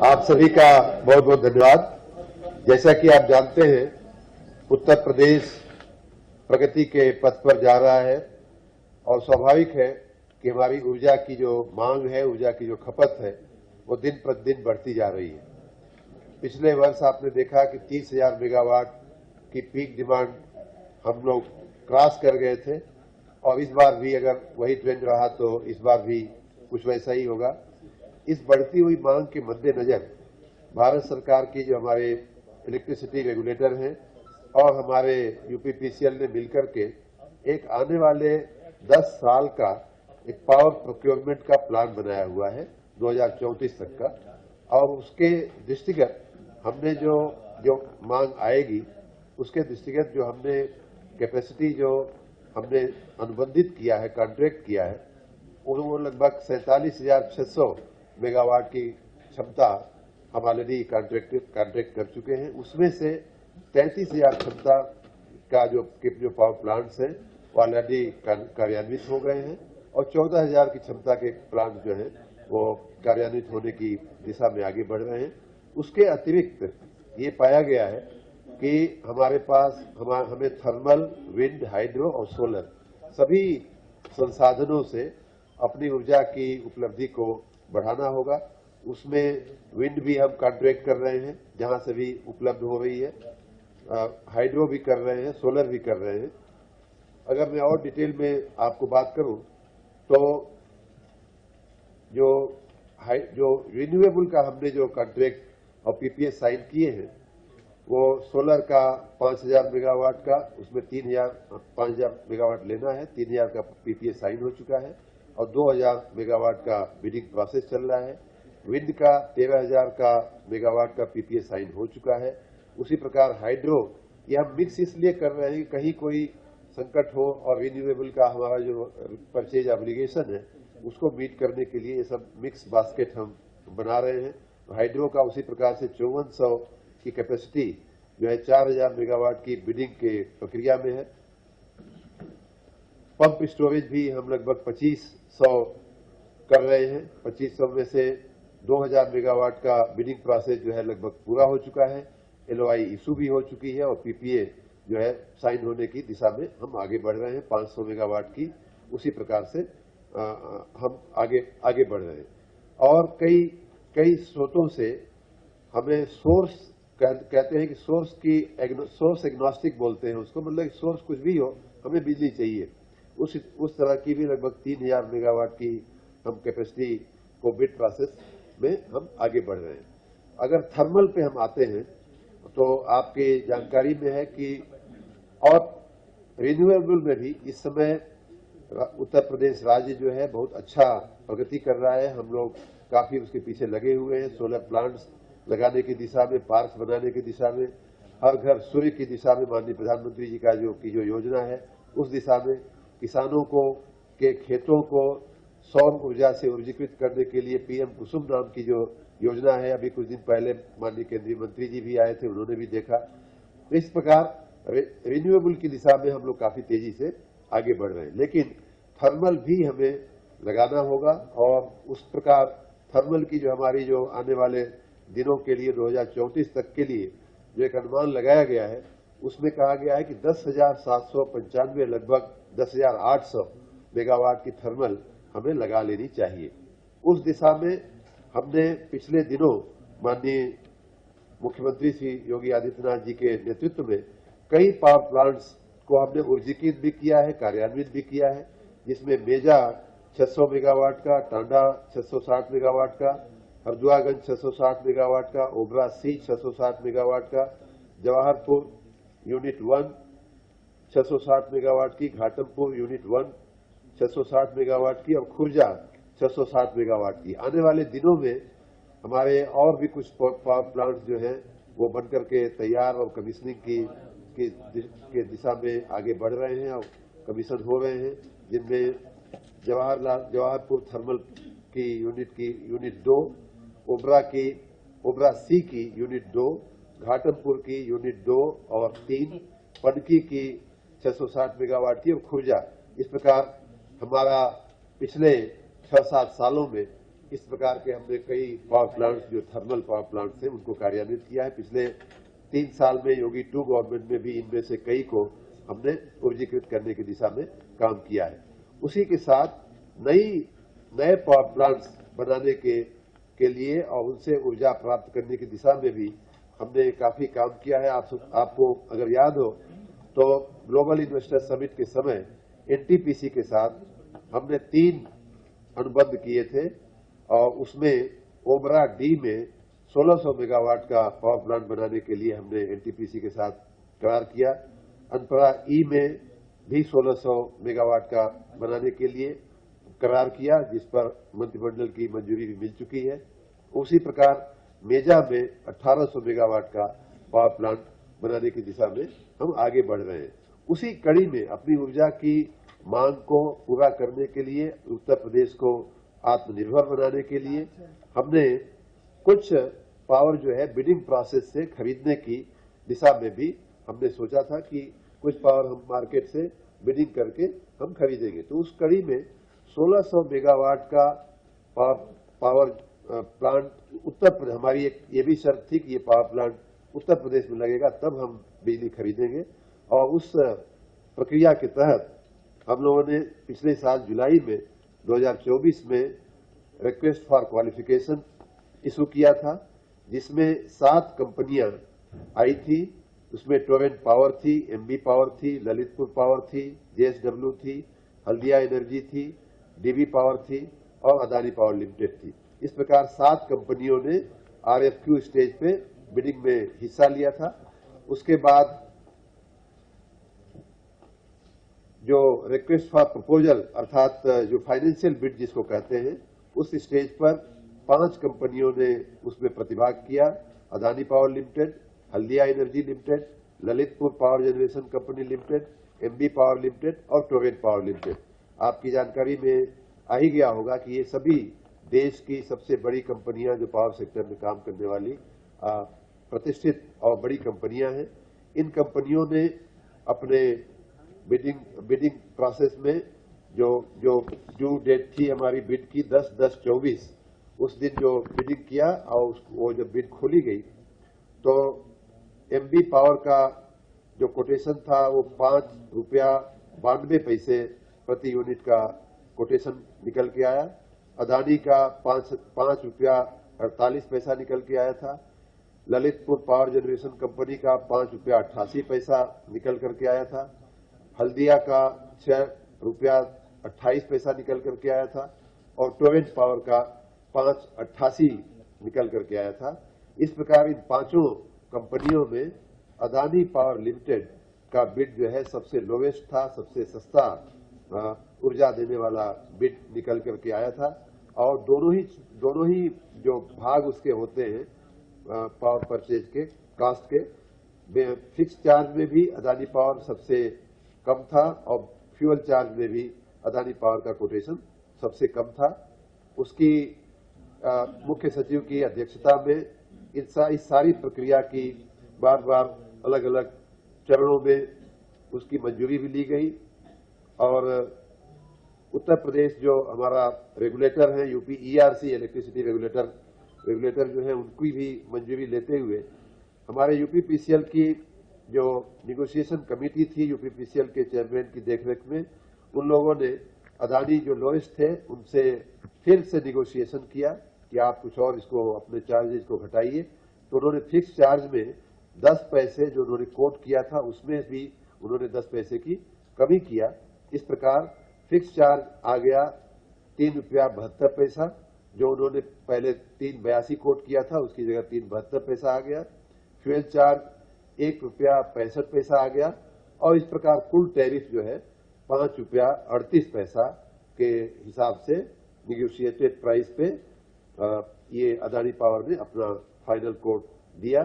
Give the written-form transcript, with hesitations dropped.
आप सभी का बहुत बहुत धन्यवाद। जैसा कि आप जानते हैं, उत्तर प्रदेश प्रगति के पथ पर जा रहा है और स्वाभाविक है कि हमारी ऊर्जा की जो मांग है, ऊर्जा की जो खपत है, वो दिन प्रतिदिन बढ़ती जा रही है। पिछले वर्ष आपने देखा कि 30,000 मेगावाट की पीक डिमांड हम लोग क्रॉस कर गए थे और इस बार भी अगर वही ट्रेंड रहा तो इस बार भी कुछ वैसा ही होगा। इस बढ़ती हुई मांग के मद्देनजर भारत सरकार की जो हमारे इलेक्ट्रिसिटी रेगुलेटर हैं और हमारे यूपीपीसीएल ने मिलकर के एक आने वाले 10 साल का एक पावर प्रोक्योरमेंट का प्लान बनाया हुआ है 2034 तक का, और उसके दृष्टिगत हमने जो मांग आएगी उसके दृष्टिगत जो हमने कैपेसिटी जो हमने अनुबंधित किया है, कॉन्ट्रैक्ट किया है, वो लगभग 47,600 मेगावाट की क्षमता हम ऑलरेडी कॉन्ट्रैक्ट कर चुके हैं। उसमें से 33,000 क्षमता का जो पावर प्लांट्स हैं वो ऑलरेडी कार्यान्वित हो गए हैं और 14,000 की क्षमता के प्लांट जो हैं वो कार्यान्वित होने की दिशा में आगे बढ़ रहे हैं। उसके अतिरिक्त ये पाया गया है कि हमारे पास हमें थर्मल, विंड, हाइड्रो और सोलर सभी संसाधनों से अपनी ऊर्जा की उपलब्धि को बढ़ाना होगा। उसमें विंड भी हम कॉन्ट्रैक्ट कर रहे हैं जहां से भी उपलब्ध हो रही है, हाइड्रो भी कर रहे हैं, सोलर भी कर रहे हैं। अगर मैं और डिटेल में आपको बात करूं तो जो रिन्यूएबल का हमने जो कॉन्ट्रैक्ट और पीपीए साइन किए हैं वो सोलर का 5,000 मेगावाट का, उसमें 5,000 मेगावाट लेना है, 3,000 का पीपीए साइन हो चुका है और 2,000 मेगावाट का बिडिंग प्रोसेस चल रहा है। विंड का 13,000 का मेगावाट का पीपीए साइन हो चुका है। उसी प्रकार हाइड्रो ये हम मिक्स इसलिए कर रहे हैं कि कहीं कोई संकट हो और रिन्यूएबल का हमारा जो परचेज ऑब्लिगेशन है उसको मीट करने के लिए ये सब मिक्स बास्केट हम बना रहे हैं। हाइड्रो का उसी प्रकार से 5400 की कैपेसिटी जो है 4,000 मेगावाट की बिडिंग के प्रक्रिया में है। पंप स्टोरेज भी हम लगभग 2,500 कर रहे हैं। 2,500 में से 2,000 मेगावाट का बिडिंग प्रोसेस जो है लगभग पूरा हो चुका है, एलओआई इशू भी हो चुकी है और पीपीए जो है साइन होने की दिशा में हम आगे बढ़ रहे हैं। 500 मेगावाट की उसी प्रकार से हम आगे बढ़ रहे हैं और कई स्रोतों से हमें सोर्स कहते हैं कि सोर्स एग्नोस्टिक बोलते हैं उसको, मतलब सोर्स कुछ भी हो हमें बिजली चाहिए। उस तरह की भी लगभग 3,000 मेगावाट की हम कैपेसिटी को बिड प्रोसेस में हम आगे बढ़ रहे हैं। अगर थर्मल पे हम आते हैं तो आपके जानकारी में है कि और रिन्यूएबल में भी इस समय उत्तर प्रदेश राज्य जो है बहुत अच्छा प्रगति कर रहा है। हम लोग काफी उसके पीछे लगे हुए हैं। सोलर प्लांट्स लगाने की दिशा में, पार्क्स बनाने की दिशा में, हर घर सूर्य की दिशा में माननीय प्रधानमंत्री जी का जो योजना है उस दिशा में किसानों के खेतों को सौर ऊर्जा से ऊर्जीकृत करने के लिए पीएम कुसुम नाम की जो योजना है, अभी कुछ दिन पहले माननीय केंद्रीय मंत्री जी भी आए थे, उन्होंने भी देखा। इस प्रकार रिन्यूएबल की दिशा में हम लोग काफी तेजी से आगे बढ़ रहे हैं, लेकिन थर्मल भी हमें लगाना होगा और उस प्रकार थर्मल की जो हमारी जो आने वाले दिनों के लिए 2034 तक के लिए जो एक अनुमान लगाया गया है उसमें कहा गया है कि 10,795 लगभग 10,800 मेगावाट की थर्मल हमें लगा लेनी चाहिए। उस दिशा में हमने पिछले दिनों माननीय मुख्यमंत्री श्री योगी आदित्यनाथ जी के नेतृत्व में कई पावर प्लांट्स को हमने ऊर्जीकृत भी किया है, कार्यान्वित भी किया है, जिसमें मेजा 600 मेगावाट का, टांडा 660 मेगावाट का, हरदुआगंज 660 मेगावाट का, ओबरा सी 660 मेगावाट का, जवाहरपुर यूनिट 1 660 मेगावाट की, घाटमपुर यूनिट 1 660 मेगावाट की और खुर्जा 660 मेगावाट की। आने वाले दिनों में हमारे और भी कुछ पावर प्लांट जो हैं वो बनकर के तैयार और कमीशनिंग की दिशा में आगे बढ़ रहे हैं और कमीशन हो रहे हैं, जिनमें जवाहरपुर थर्मल की यूनिट 2, ओबरा सी की यूनिट 2, घाटमपुर की यूनिट 2 और 3, पनकी की 660 मेगावाट की और खुर्जा। इस प्रकार हमारा पिछले 6-7 सालों में इस प्रकार के हमने कई पावर प्लांट्स जो थर्मल पावर प्लांट्स थे उनको कार्यान्वित किया है। पिछले 3 साल में योगी 2 गवर्नमेंट में भी इनमें से कई को हमने ऊर्जीकृत करने की दिशा में काम किया है। उसी के साथ नए पावर प्लांट्स बनाने के लिए और उनसे ऊर्जा प्राप्त करने की दिशा में भी हमने काफी काम किया है। आपको अगर याद हो तो ग्लोबल इन्वेस्टर समिट के समय एनटीपीसी के साथ हमने 3 अनुबंध किए थे और उसमें ओबरा डी में 1600 मेगावाट का पावर प्लांट बनाने के लिए हमने एनटीपीसी के साथ करार किया। अनपरा ई में भी 1600 मेगावाट का बनाने के लिए करार किया, जिस पर मंत्रिमंडल की मंजूरी भी मिल चुकी है। उसी प्रकार मेजा में 1800 मेगावाट का पावर प्लांट बनाने की दिशा में हम आगे बढ़ रहे हैं। उसी कड़ी में अपनी ऊर्जा की मांग को पूरा करने के लिए, उत्तर प्रदेश को आत्मनिर्भर बनाने के लिए हमने कुछ पावर जो है बिडिंग प्रोसेस से खरीदने की दिशा में भी हमने सोचा था कि कुछ पावर हम मार्केट से बिडिंग करके हम खरीदेंगे। तो उस कड़ी में 1600 मेगावाट का पावर प्लांट उत्तर प्रदेश, हमारी एक ये भी शर्त थी कि ये पावर प्लांट उत्तर प्रदेश में लगेगा, तब हम बिजली खरीदेंगे। और उस प्रक्रिया के तहत हम लोगों ने पिछले साल जुलाई में 2024 में रिक्वेस्ट फॉर क्वालिफिकेशन इशू किया था, जिसमें 7 कंपनियां आई थी। उसमें टोरेंट पावर थी, एमबी पावर थी, ललितपुर पावर थी, जेएसडब्ल्यू थी, हल्दिया एनर्जी थी, डीबी पावर थी और अदानी पावर लिमिटेड थी। इस प्रकार 7 कंपनियों ने आरएफक्यू स्टेज पे बिडिंग में हिस्सा लिया था। उसके बाद जो रिक्वेस्ट फॉर प्रपोजल अर्थात जो फाइनेंशियल बिड जिसको कहते हैं, उस स्टेज पर 5 कंपनियों ने उसमें प्रतिभाग किया। Adani power limited, Haldia energy limited, Lalitpur power generation company limited, MB power limited और टोरेंट पावर लिमिटेड। आपकी जानकारी में आ ही गया होगा कि ये सभी देश की सबसे बड़ी कंपनियां जो पावर सेक्टर में काम करने वाली प्रतिष्ठित और बड़ी कंपनियां हैं। इन कंपनियों ने अपने बिडिंग प्रोसेस में जो ड्यू डेट थी हमारी बिड की 10/10/24, उस दिन जो बिडिंग किया और वो जब बिड खोली गई तो एमबी पावर का जो कोटेशन था वो ₹5.92 प्रति यूनिट का कोटेशन निकल के आया। अदानी का ₹5.48 निकल के आया था। ललितपुर पावर जनरेशन कंपनी का ₹5.88 निकल करके आया था। हल्दिया का ₹6.28 निकल करके आया था और टोरेंट पावर का 5.88 निकल करके आया था। इस प्रकार इन 5 कंपनियों में अदानी पावर लिमिटेड का बिड जो है सबसे लोवेस्ट था, सबसे सस्ता ऊर्जा देने वाला बिड निकल करके आया था। और दोनों ही जो भाग उसके होते हैं पावर परचेज के कास्ट के, फिक्स चार्ज में भी अदानी पावर सबसे कम था और फ्यूल चार्ज में भी अदानी पावर का कोटेशन सबसे कम था। उसकी मुख्य सचिव की अध्यक्षता में इस सारी प्रक्रिया की बार अलग अलग चरणों में उसकी मंजूरी भी ली गई। और उत्तर प्रदेश जो हमारा रेगुलेटर है, यूपी ईआरसी इलेक्ट्रिसिटी रेगुलेटर जो है, उनकी भी मंजूरी लेते हुए हमारे यूपीपीसीएल की जो निगोशिएशन कमेटी थी, यूपीपीसीएल के चेयरमैन की देखरेख में, उन लोगों ने अदानी जो लोएस्ट थे उनसे फिर से निगोशिएशन किया कि आप कुछ और इसको अपने चार्जेस को घटाइए। तो उन्होंने फिक्स चार्ज में 10 पैसे जो उन्होंने कोट किया था उसमें भी उन्होंने 10 पैसे की कमी किया। इस प्रकार फिक्स चार्ज आ गया ₹3.72, जो उन्होंने पहले 3.82 कोट किया था उसकी जगह ₹3.72 आ गया। फ्यूल चार्ज ₹1.65 आ गया और इस प्रकार कुल टैरिफ जो है ₹5.38 के हिसाब से निगोशिएटेड प्राइस पे ये अदानी पावर ने अपना फाइनल कोट दिया।